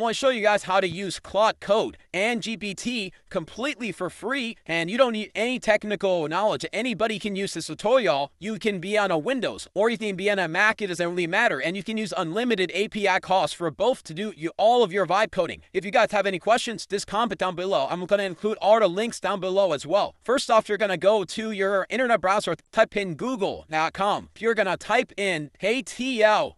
want to show you guys how to use Claude Code and GPT completely for free, and you don't need any technical knowledge. Anybody can use this tutorial. You can be on a Windows or you can be on a Mac, it doesn't really matter, and you can use unlimited API calls for both to do all of your vibe coding. If you guys have any questions, just comment down below. I'm going to include all the links down below as well. First off, you're going to go to your internet browser, type in google.com. You're going to type in HTL,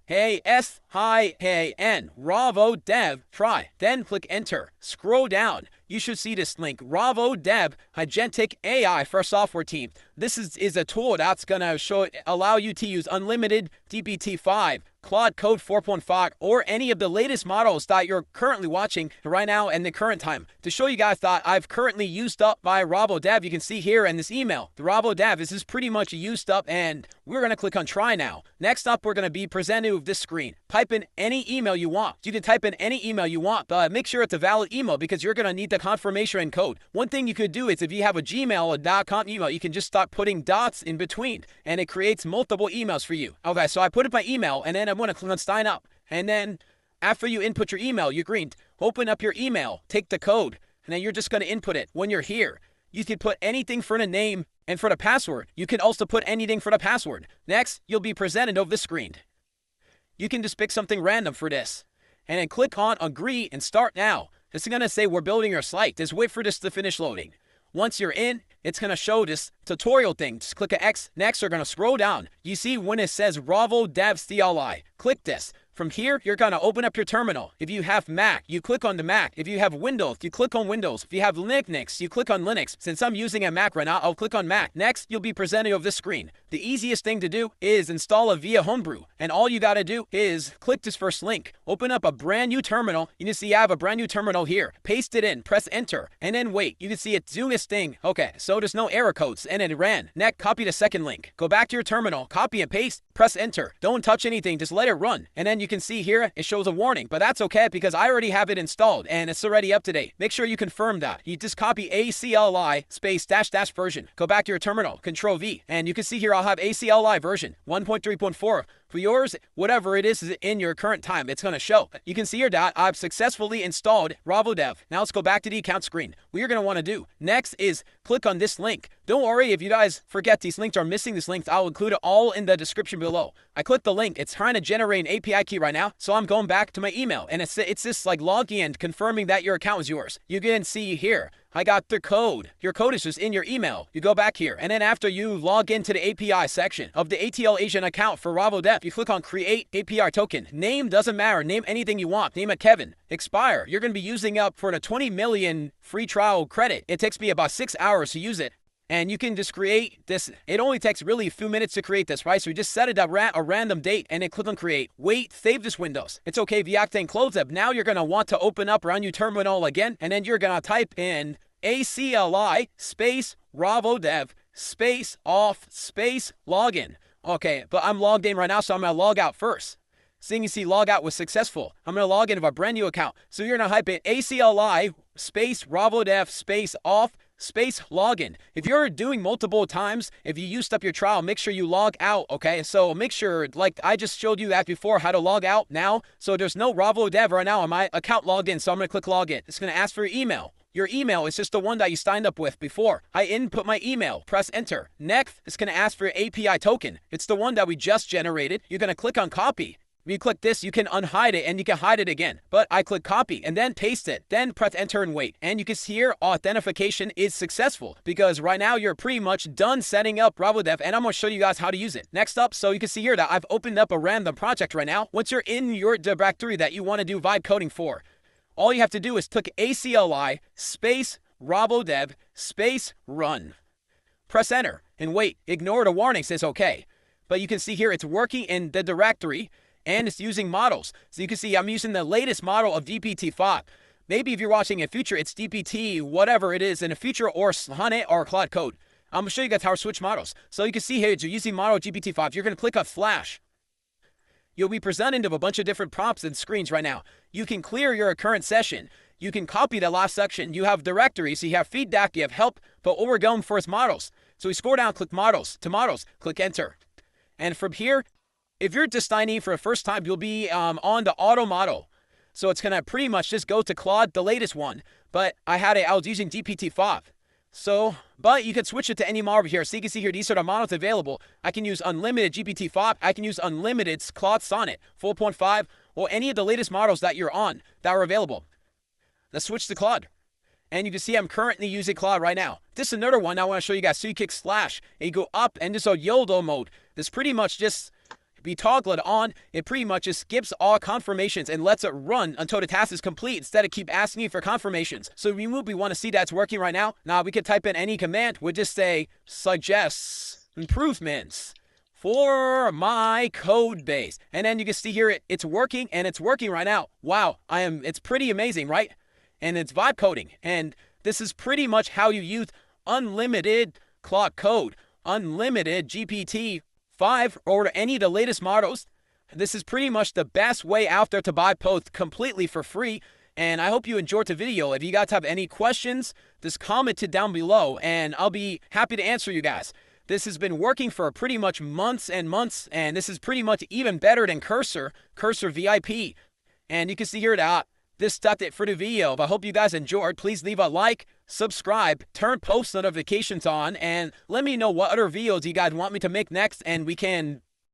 Ravo Dev, try. Then click enter. Scroll down. You should see this link, Ravo Dev Agentic AI for software team. This is a tool that's going to allow you to use unlimited GPT-5, Claude Code 4.5, or any of the latest models that you're currently watching right now in the current time. To show you guys that I've currently used up by Ravo Dev, you can see here in this email, the Ravo Dev, this is pretty much used up, and we're going to click on try now. Next up, we're going to be presented with this screen. Type in any email you want. You can type in any email you want, but make sure it's a valid email because you're going to need the confirmation and code. One thing you could do is if you have a Gmail or .com email, you can just start putting dots in between, and it creates multiple emails for you. Okay, so I put in my email, and then I'm going to click on sign up. And then after you input your email, you're green. Open up your email, take the code, and then you're just going to input it. When you're here, you can put anything for the name and for the password. You can also put anything for the password. Next, you'll be presented over the screen. You can just pick something random for this, and then click on agree and start now. This is going to say we're building your site. Just wait for this to finish loading. Once you're in, it's going to show this tutorial thing. Just click an X. Next, you're going to scroll down. You see when it says Ravo Dev CLI. Click this. From here, you're going to open up your terminal. If you have Mac, you click on the Mac. If you have Windows, you click on Windows. If you have Linux, you click on Linux. Since I'm using a Mac right now, I'll click on Mac. Next, you'll be presented with this screen. The easiest thing to do is install it via Homebrew. And all you got to do is click this first link. Open up a brand new terminal. You can see I have a brand new terminal here. Paste it in, press enter, and then wait. You can see it's doing this thing. Okay, so there's no error codes, and it ran. Next, copy the second link. Go back to your terminal, copy and paste, press enter. Don't touch anything, just let it run. And then you can see here, it shows a warning, but that's okay because I already have it installed and it's already up to date. Make sure you confirm that. You just copy ACLI space -- version. Go back to your terminal, Control V, and you can see here I'll have ACLI version 1.3.4. For yours, whatever it is in your current time, it's going to show. You can see here that I've successfully installed Ravo Dev. Now let's go back to the account screen. What you're going to want to do next is click on this link. Don't worry if you guys forget these links or missing these links. I'll include it all in the description below. I click the link. It's trying to generate an API key right now, so I'm going back to my email, and it's this like login confirming that your account is yours. You can see here, I got the code. Your code is just in your email. You go back here, and then after you log into the API section of the ATL agent account for Ravo Dev, you click on create API token. Name doesn't matter. Name anything you want. Name it Kevin. Expire. You're going to be using up for the 20 million free trial credit. It takes me about 6 hours to use it. And you can just create this. It only takes really a few minutes to create this, right? So you just set it at a random date and then click on create. Wait, save this Windows. It's okay if you activate and close it. Now you're going to want to open up around your terminal again, and then you're going to type in ACLI space Ravo Dev space off space login. Okay, but I'm logged in right now, so I'm going to log out first. So you can see log out was successful. I'm going to log in with a brand new account. So you're going to type in ACLI space Ravo Dev space off space login. If you're doing multiple times, if you used up your trial, make sure you log out, okay? So make sure, like I just showed you that before, how to log out now. So there's no Ravo Dev right now on my account logged in, so I'm going to click login. It's going to ask for your email. Your email is just the one that you signed up with before. I input my email, press enter. Next, it's going to ask for your API token. It's the one that we just generated. You're going to click on copy. When you click this, you can unhide it and you can hide it again. But I click copy and then paste it. Then press enter and wait. And you can see here authentication is successful because right now you're pretty much done setting up Ravo Dev, and I'm going to show you guys how to use it. Next up, so you can see here that I've opened up a random project right now. Once you're in your directory that you want to do vibe coding for, all you have to do is click ACLI space Ravo Dev space run. Press enter and wait. Ignore the warning, says okay. But you can see here it's working in the directory, and it's using models. So you can see I'm using the latest model of GPT-5. Maybe if you're watching in future, it's GPT, whatever it is in the future, or Sonnet or Claude Code. I'm going to show you guys how to switch models. So you can see here, you're using model GPT-5. You're going to click on Flash. You'll be presented with a bunch of different prompts and screens right now. You can clear your current session. You can copy the last section. You have directories, you have feedback, you have help, but what we're going for is models. So we scroll down, click models, to models, click enter. And from here, if you're just signing in for the first time, you'll be on the auto model. So it's gonna pretty much just go to Claude, the latest one. But I was using GPT-5. So, but you can switch it to any model here. So you can see here, these are the models available. I can use unlimited GPT-5. I can use unlimited Claude Sonnet 4.5 or any of the latest models that you're on that are available. Let's switch to Claude. And you can see I'm currently using Claude right now. This is another one I want to show you guys. So you click slash and you go up and this is a YOLO mode. This pretty much just be toggled on. It pretty much just skips all confirmations and lets it run until the task is complete instead of keep asking you for confirmations. So we want to see that's working right now. Now we could type in any command. We'll just say suggests improvements for my code base. And then you can see here it's working and it's working right now. Wow, it's pretty amazing, right? And it's vibe coding. And this is pretty much how you use unlimited Claude code, unlimited GPT-5 or any of the latest models. This is pretty much the best way out there to buy posts completely for free. And I hope you enjoyed the video. If you guys have any questions, just comment it down below and I'll be happy to answer you guys. This has been working for pretty much months and months, and this is pretty much even better than Cursor VIP. And you can see here that this stopped it for the video. I hope you guys enjoyed. Please leave a like, subscribe, turn post notifications on, and let me know what other videos you guys want me to make next, and we can